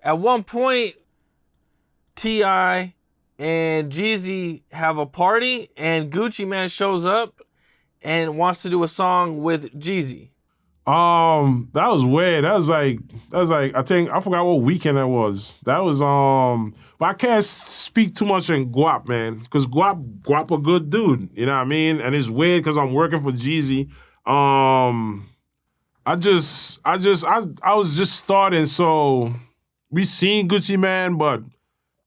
At one point, T.I. and Jeezy have a party, and Gucci Man shows up and wants to do a song with Jeezy. That was weird. That was like I think I forgot what weekend that was. That was but I can't speak too much in Guap, man, because Guap a good dude. You know what I mean? And it's weird because I'm working for Jeezy. I was just starting, so we seen Gucci Man, but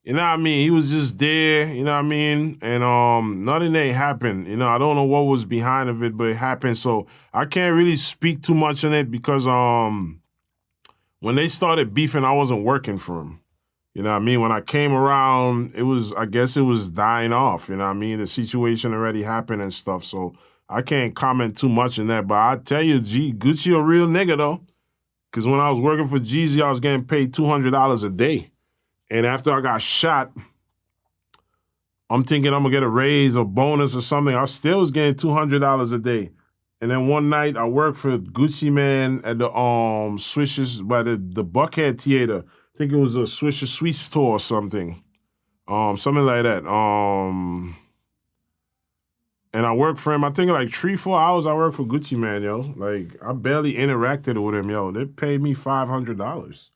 you know what I mean? He was just there, you know what I mean? And nothing ain't happened. You know, I don't know what was behind of it, but it happened. So I can't really speak too much on it because when they started beefing, I wasn't working for him. You know what I mean? When I came around, I guess it was dying off. You know what I mean? The situation already happened and stuff. So I can't comment too much on that. But I tell you, Gucci a real nigga though. Because when I was working for Jeezy, I was getting paid $200 a day. And after I got shot, I'm thinking I'm gonna get a raise or bonus or something. I still was getting $200 a day. And then one night I worked for Gucci Man at the Swishes by the Buckhead Theater. I think it was a Swisher Sweet Store or something. Something like that. And I worked for him, I think like 3-4 hours I worked for Gucci Man, yo. Like I barely interacted with him, yo. They paid me $500.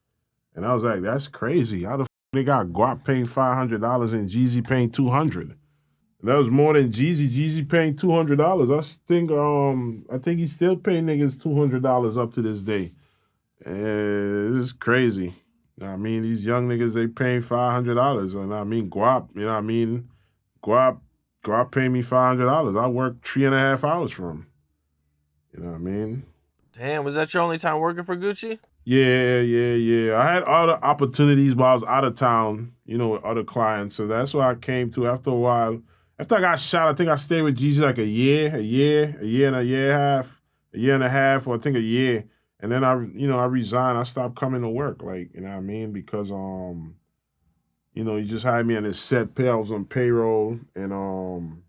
And I was like, that's crazy. How the they got Guap paying $500 and Jeezy paying $200? That was more than Jeezy. Jeezy paying $200. I think he's still paying niggas $200 up to this day. And it's crazy. You know what I mean? These young niggas, they paying $500. And I mean Guap, you know what I mean? Guap Guap pay me $500. I worked 3.5 hours for him. You know what I mean? Damn, was that your only time working for Gucci? Yeah. I had other opportunities, but I was out of town, with other clients. So that's why I came to after a while. After I got shot, I think I stayed with Jeezy like a year and a half, or I think a year. And then I resigned. I stopped coming to work, like, you know what I mean? Because he just hired me on his set pay. I was on payroll, and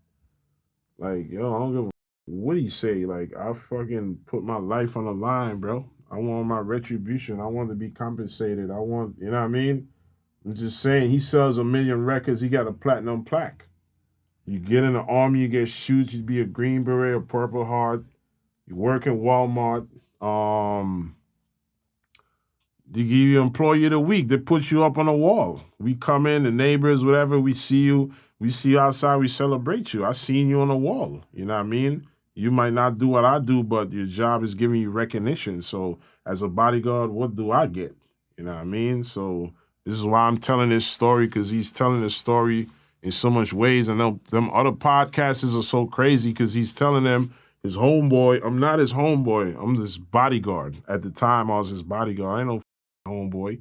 like, yo, I don't give a what do you say? Like, I fucking put my life on the line, bro. I want my retribution. I want to be compensated. I want, you know what I mean? I'm just saying, he sells 1 million records. He got a platinum plaque. You get in the army, you get shoes. You be a Green Beret, a Purple Heart. You work in Walmart. They give you Employee of the Week. They put you up on a wall. We come in, the neighbors, whatever. We see you. We see you outside. We celebrate you. I seen you on the wall. You know what I mean? You might not do what I do, but your job is giving you recognition. So as a bodyguard, what do I get? You know what I mean? So this is why I'm telling this story, because he's telling this story in so much ways. And them other podcasters are so crazy because he's telling them his homeboy. I'm not his homeboy. I'm this bodyguard. At the time, I was his bodyguard. I ain't no homeboy.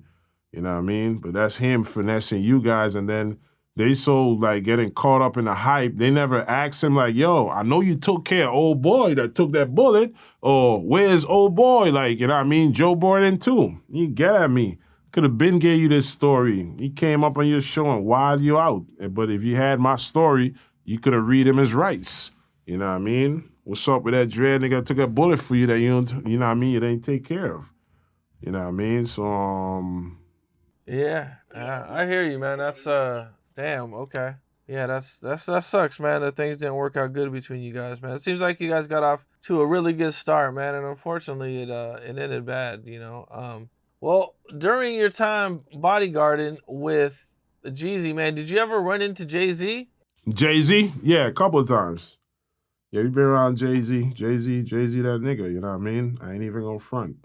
You know what I mean? But that's him finessing you guys, and then they so like getting caught up in the hype. They never asked him like, "Yo, I know you took care of old boy that took that bullet, or where's old boy?" Like, you know what I mean? Joe Borden too. You get at me. Could have been gave you this story. He came up on your show and wild you out. But if you had my story, you could have read him his rights. You know what I mean? What's up with that dread nigga that took that bullet for you that you don't, you know what I mean? You didn't take care of. You know what I mean? So, Yeah, I hear you, man. That's damn. Okay. Yeah, that sucks, man. That things didn't work out good between you guys, man. It seems like you guys got off to a really good start, man, and unfortunately, it ended bad. Well, during your time bodyguarding with Jeezy, man, did you ever run into Jay Z? Jay-Z, yeah, a couple of times. Yeah, you been around Jay-Z. Jay-Z, that nigga, you know what I mean? I ain't even gonna front.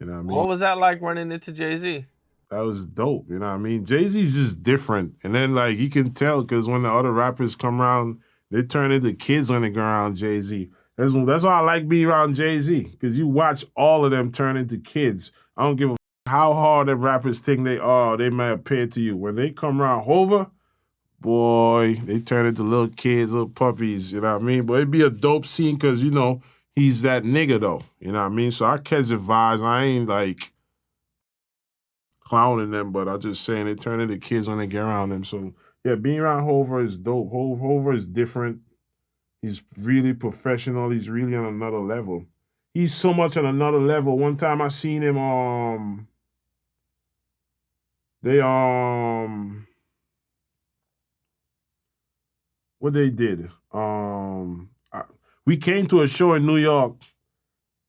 You know what I mean? What was that like running into Jay Z? That was dope, you know what I mean? Jay-Z's just different. And then, like, you can tell because when the other rappers come around, they turn into kids when they go around Jay-Z. That's why I like being around Jay-Z, because you watch all of them turn into kids. I don't give a how hard the rappers think they are, they may appear to you. When they come around Hova, boy, they turn into little kids, little puppies, you know what I mean? But it'd be a dope scene because, he's that nigga, though. You know what I mean? So I catch the vibes. I ain't, like, clowning them, but I'm just saying they turn into kids when they get around them. So, yeah, being around Hover is dope. Hover is different. He's really professional. He's really on another level. He's so much on another level. One time I seen him, They what they did. We came to a show in New York,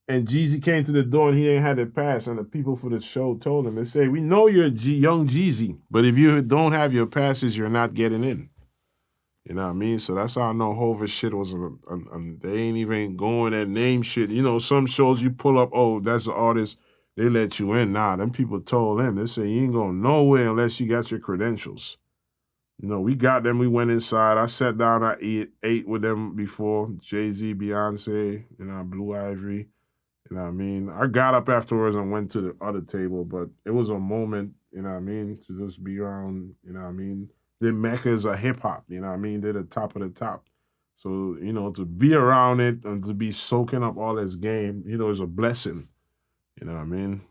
and Jeezy came to the door and he ain't had it pass. And the people for the show told him, they say, "We know you're young Jeezy, but if you don't have your passes, you're not getting in." You know what I mean? So that's how I know Hova's shit was. They ain't even going at name shit. You know, some shows you pull up, oh, that's the artist. They let you in. Nah, them people told him. They say you ain't going nowhere unless you got your credentials. You know, we got them. We went inside. I sat down. I ate with them before. Jay-Z, Beyonce, you know, Blue Ivy. You know what I mean? I got up afterwards and went to the other table, but it was a moment, you know what I mean, to just be around, you know what I mean? The meccas of hip hop, you know what I mean? They're the top of the top. So, you know, to be around it and to be soaking up all this game, you know, is a blessing. You know what I mean?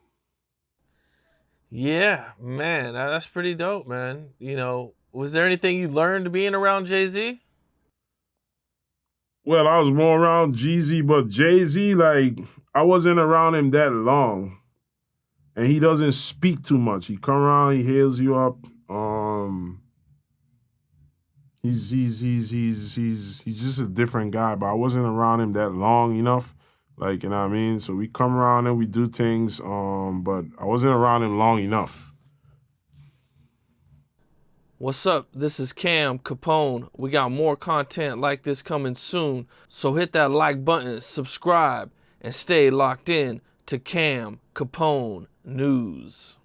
Yeah, man, that's pretty dope, man. You know, was there anything you learned being around Jay-Z? Well, I was more around Jeezy, but Jay-Z, like, I wasn't around him that long. And he doesn't speak too much. He come around, he hails you up. He's just a different guy, but I wasn't around him that long enough. Like, you know what I mean? So we come around and we do things, but I wasn't around him long enough. What's up? This is Cam Capone. We got more content like this coming soon, so hit that like button, subscribe, and stay locked in to Cam Capone News.